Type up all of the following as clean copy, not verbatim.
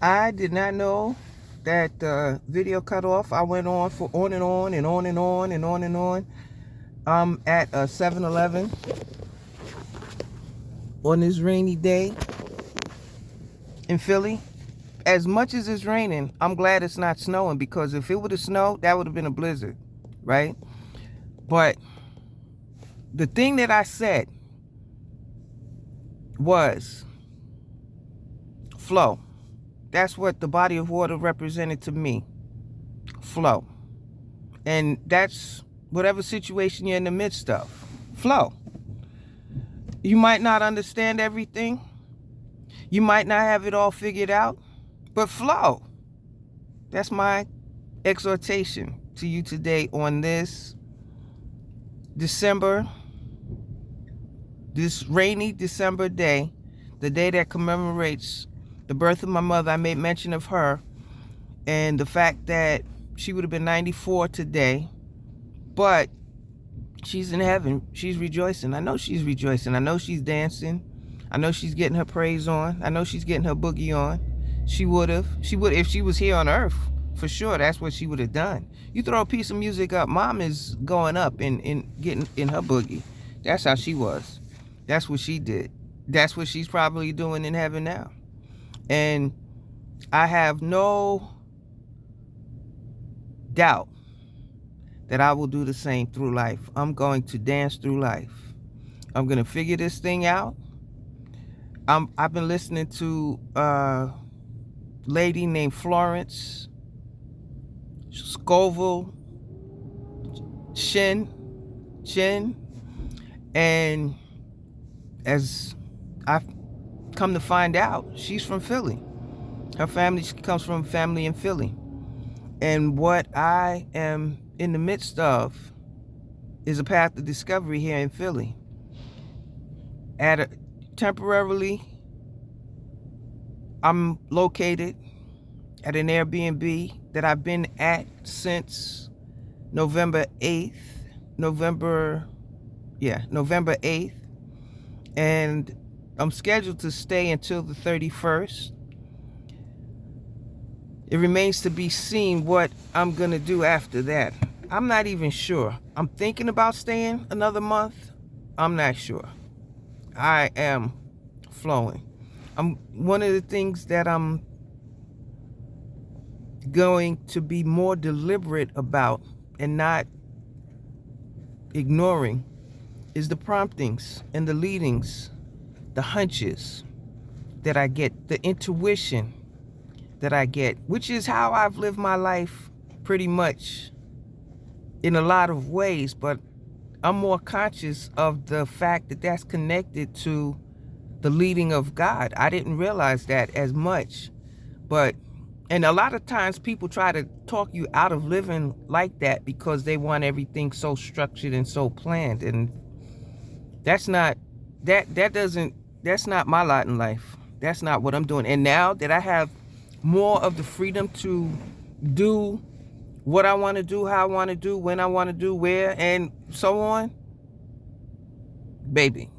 I did not know that the video cut off. I went on for on and on and on and on and on and on. I'm at a 7-Eleven on this rainy day in Philly. As much as it's raining, I'm glad it's not snowing, because if it would have snowed, that would have been a blizzard, right? But the thing that I said was flow. That's what the body of water represented to me. Flow. And that's whatever situation you're in the midst of. Flow. You might not understand everything. You might not have it all figured out, but flow. That's my exhortation to you today on this rainy December day, the day that commemorates the birth of my mother. I made mention of her and the fact that she would have been 94 today, but she's in heaven. She's rejoicing. I know she's rejoicing. I know she's dancing. I know she's getting her praise on. I know she's getting her boogie on. She would if she was here on earth, for sure. That's what she would have done. You throw a piece of music up, mom is going up and getting in her boogie. That's how she was. That's what she did. That's what she's probably doing in heaven now. And I have no doubt that I will do the same through life. I'm going to dance through life. I'm going to figure this thing out. I've been listening to a lady named Florence Scovel Chin, and as I've come to find out, she's from Philly. Her family comes from a family in Philly. And what I am in the midst of is a path to discovery here in Philly. Temporarily, I'm located at an Airbnb that I've been at since November 8th. November 8th. And I'm scheduled to stay until the 31st. It remains to be seen what I'm going to do after that. I'm not even sure. I'm thinking about staying another month. I'm not sure. I am flowing. One of the things that I'm going to be more deliberate about and not ignoring is the promptings and the leadings, the hunches that I get, the intuition that I get, which is how I've lived my life pretty much in a lot of ways, but I'm more conscious of the fact that that's connected to the leading of God. I didn't realize that as much, and a lot of times people try to talk you out of living like that because they want everything so structured and so planned, and that's not my lot in life. That's not what I'm doing. And now that I have more of the freedom to do what I want to do, how I want to do, when I want to do, where, and so on, baby,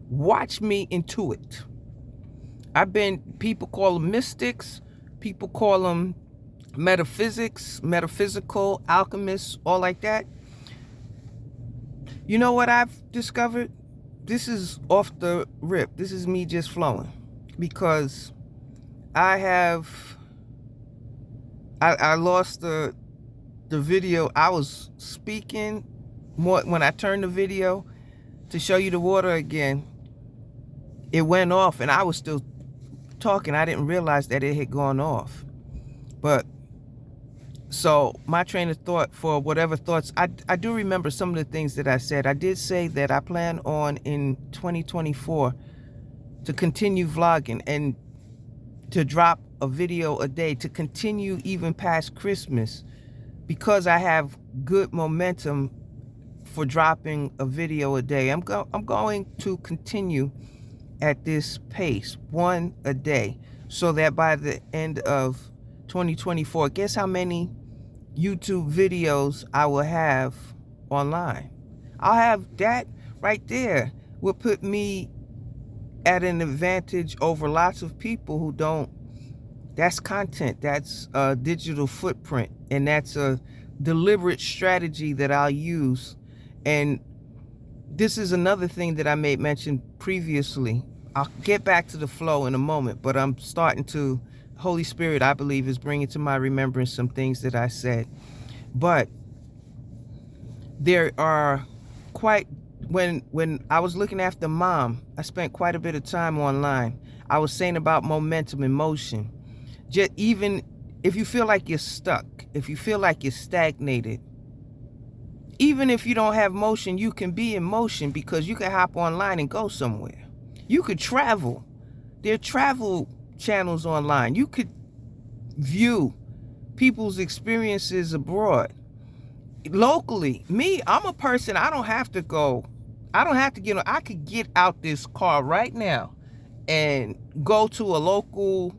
watch me intuit. People call them mystics, people call them metaphysical alchemists, all like that. You know what I've discovered? This is off the rip. This is me just flowing, because I lost the video. I was speaking more when I turned the video to show you the water again. It went off and I was still talking. I didn't realize that it had gone off. But so my train of thought for whatever thoughts, I do remember some of the things that I said. I did say that I plan on in 2024 to continue vlogging and to drop a video a day, to continue even past Christmas, because I have good momentum for dropping a video a day. I'm going to continue at this pace, one a day, so that by the end of 2024, guess how many YouTube videos I will have online? I'll have that right there will put me at an advantage over lots of people who don't. That's content. That's a digital footprint. And that's a deliberate strategy that I'll use. And this is another thing that I made mention previously. I'll get back to the flow in a moment, but I'm starting to, Holy Spirit, I believe, is bringing to my remembrance some things that I said. But there are quite, when I was looking after Mom, I spent quite a bit of time online. I was saying about momentum and motion. Just even if you feel like you're stuck, if you feel like you're stagnated, even if you don't have motion, you can be in motion, because you can hop online and go somewhere. You could travel. There are travel channels online. You could view people's experiences abroad. Locally, me, I'm a person, I don't have to go. I don't have to get on. I could get out this car right now and go to a local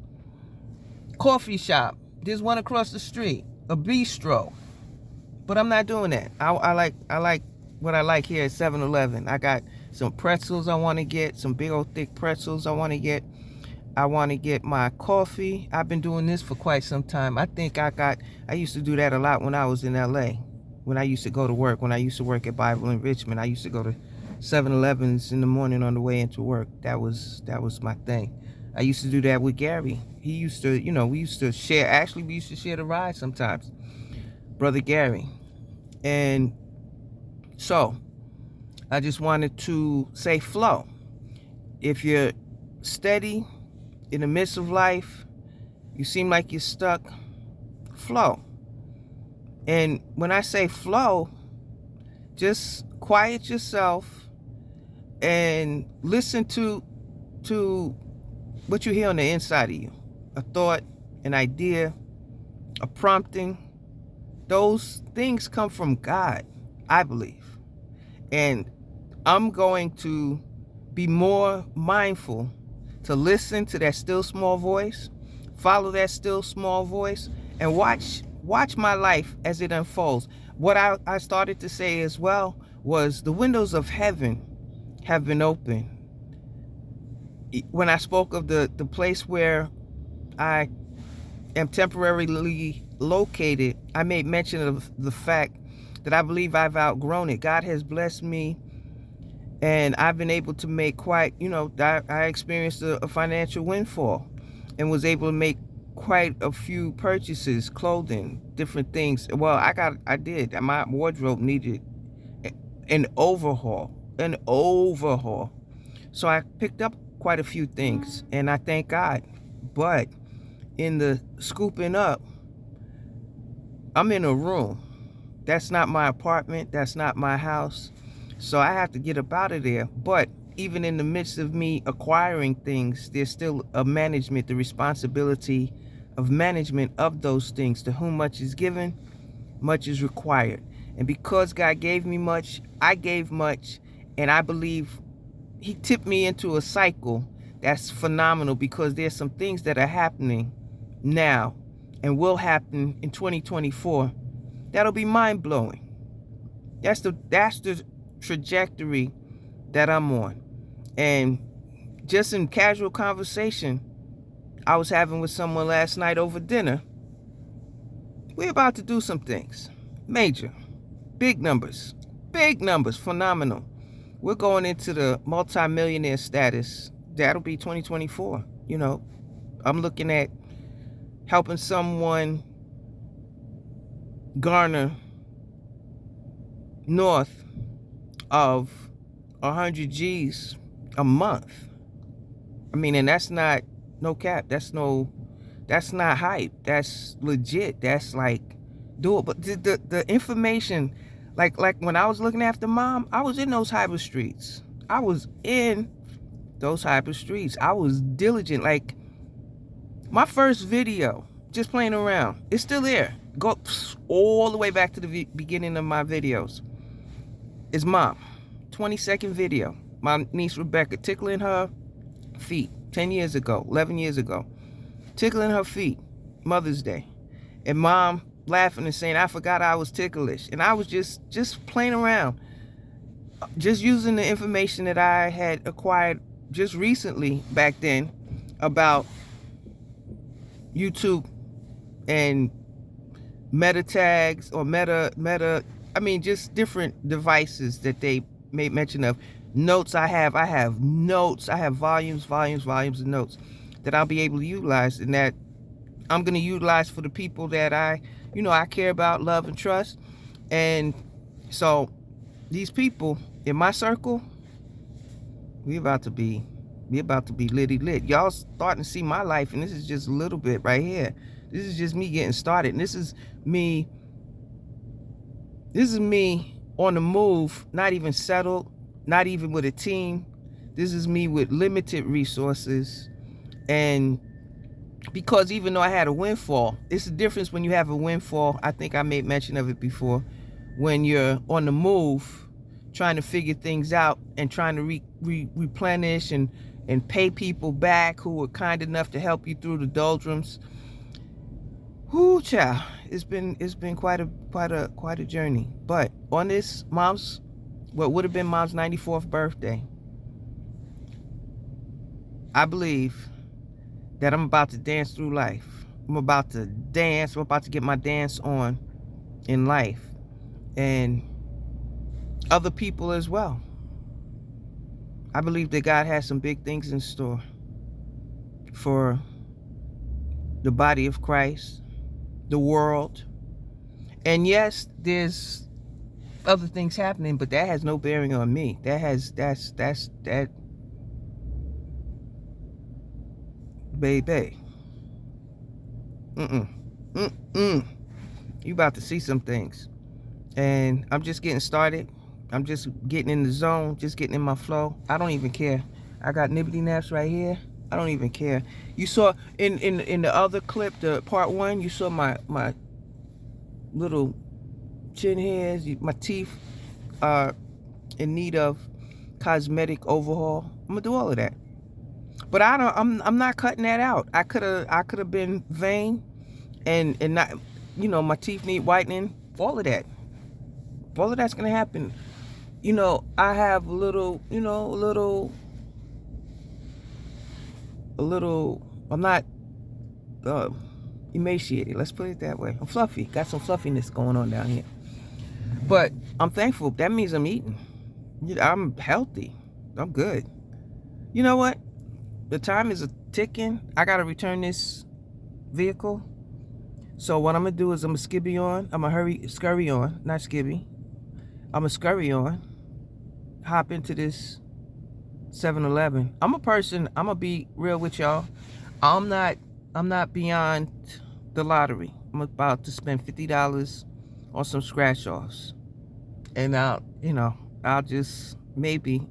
coffee shop. There's one across the street, a bistro. But I'm not doing that. I like what I like here at 7-Eleven. I got some pretzels I want to get, some big old thick pretzels I want to get. I want to get my coffee. I've been doing this for quite some time. I used to do that a lot when I was in LA. When I used to go to work, when I used to work at Bible in Richmond, I used to go to 7-Elevens in the morning on the way into work. That was my thing. I used to do that with Gary. He used to, we used to share, actually we used to share the ride sometimes. Brother Gary. And so I just wanted to say flow. If you're steady in the midst of life, you seem like you're stuck, flow. And when I say flow, just quiet yourself and listen to what you hear on the inside of you. A thought, an idea, a prompting. Those things come from God, I believe. And I'm going to be more mindful to listen to that still small voice, follow that still small voice, and watch my life as it unfolds. What I started to say as well was the windows of heaven have been opened. When I spoke of the place where I am temporarily located, I made mention of the fact that I believe I've outgrown it. God has blessed me, and I've been able to make quite, I experienced a financial windfall and was able to make quite a few purchases, clothing, different things. Well, I did. My wardrobe needed an overhaul. So I picked up quite a few things, and I thank God. But in the scooping up, I'm in a room. That's not my apartment. That's not my house. So I have to get up out of there. But even in the midst of me acquiring things, there's still a management, the responsibility of management of those things. To whom much is given, much is required. And because God gave me much, I gave much. And I believe he tipped me into a cycle that's phenomenal, because there's some things that are happening now and will happen in 2024 that'll be mind-blowing. That's the trajectory that I'm on. And just in casual conversation I was having with someone last night over dinner, we're about to do some things major, big numbers, phenomenal. We're going into the multi-millionaire status. That'll be 2024. I'm looking at helping someone garner north of 100 G's a month. I mean, and that's not no cap. That's not hype. That's legit. That's like doable. But the information, like when I was looking after Mom, I was in those hyper streets. I was diligent. Like my first video, just playing around, it's still there. Go all the way back to the beginning of my videos. It's Mom, 20-second video. My niece Rebecca tickling her feet 10 years ago, 11 years ago, tickling her feet, Mother's Day, and Mom laughing and saying, I forgot I was ticklish. And I was just playing around, just using the information that I had acquired just recently back then about YouTube and meta tags or I mean, just different devices that they made mention of. Notes I have notes. I have volumes of notes that I'll be able to utilize, and that I'm going to utilize for the people that I care about, love, and trust. And so these people in my circle, we about to be litty lit. Y'all starting to see my life, and this is just a little bit right here. This is just me getting started, and this is me on the move, not even settled, not even with a team. This is me with limited resources. And because even though I had a windfall, it's the difference when you have a windfall. I think I made mention of it before. When you're on the move, trying to figure things out and trying to replenish and pay people back who were kind enough to help you through the doldrums. Whoo, child, it's been quite a journey. But on this what would have been Mom's 94th birthday, I believe that I'm about to dance through life. I'm about to dance. I'm about to get my dance on in life, and other people as well. I believe that God has some big things in store for the body of Christ, the world. And yes, there's other things happening, but that has no bearing on me. That baby. You about to see some things. And I'm just getting started. I'm just getting in the zone, just getting in my flow. I don't even care. I got nibbly naps right here. I don't even care. You saw in the other clip, the part 1, you saw my little chin hairs. My teeth are in need of cosmetic overhaul. I'm gonna do all of that. But I'm not cutting that out. I could have been vain and not, my teeth need whitening. All of that's gonna happen. I have a little, I'm not emaciated, let's put it that way. I'm fluffy, got some fluffiness going on down here. But I'm thankful. That means I'm eating. I'm healthy. I'm good. You know what? The time is ticking. I gotta return this vehicle. So what I'm gonna do is I'm gonna scurry on, not skibby. I'm gonna scurry on, hop into this 7-Eleven. I'm gonna be real with y'all. I'm not beyond the lottery. I'm about to spend $50 on some scratch offs. And I'll just, maybe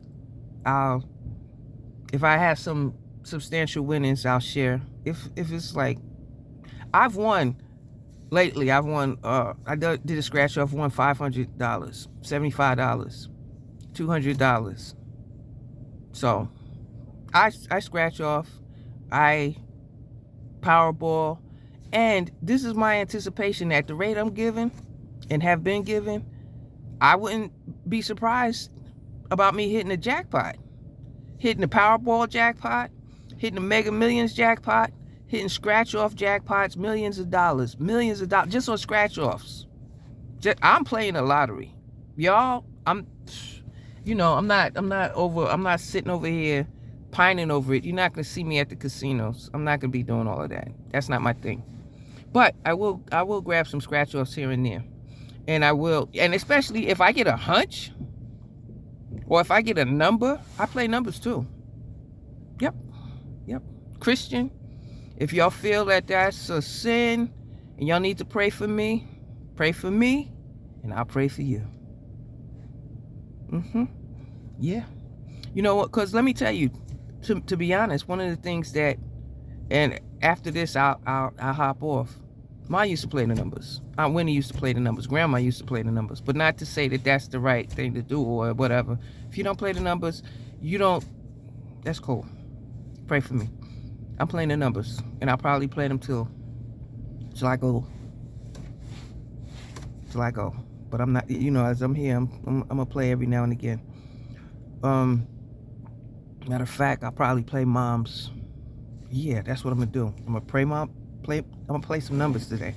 if I have some substantial winnings, I'll share. If it's like, I've won lately. I did a scratch off, won $500, $75, $200. So I scratch off, I Powerball, and this is my anticipation. At the rate I'm giving and have been given, I wouldn't be surprised about me hitting the jackpot, hitting the Powerball jackpot, hitting the Mega Millions jackpot, hitting scratch off jackpots, millions of dollars, just on scratch offs. I'm playing a lottery, y'all. I'm not sitting over here pining over it. You're not gonna see me at the casinos. I'm not gonna be doing all of that. That's not my thing. But I will grab some scratch offs here and there, and and especially if I get a hunch or if I get a number, I play numbers too. Yep. Christian, if y'all feel that that's a sin and y'all need to pray for me, and I'll pray for you. Yeah. You know what? Because let me tell you, to be honest, one of the things that, and after this, I'll hop off. Mom used to play the numbers. Aunt Winnie used to play the numbers. Grandma used to play the numbers. But not to say that that's the right thing to do or whatever. If you don't play the numbers, that's cool. Pray for me. I'm playing the numbers, and I'll probably play them till I go. But I'm not, as I'm here, I'm gonna play every now and again. Matter of fact, I'll probably play mom's. Yeah, that's what I'm gonna do. I'm gonna I'm gonna play some numbers today.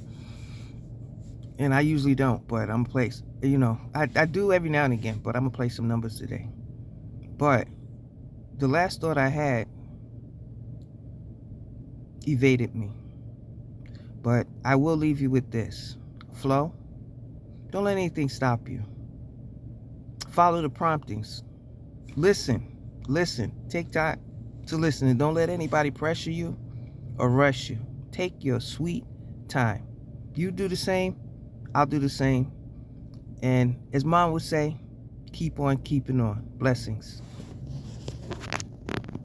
And I usually don't, but I'm gonna play, I do every now and again, but I'm gonna play some numbers today. But the last thought I had evaded me. But I will leave you with this. Flow. Don't let anything stop you. Follow the promptings. Listen. Take time to listen, and don't let anybody pressure you or rush you. Take your sweet time. You do the same, I'll do the same. And as mom would say, keep on keeping on. Blessings.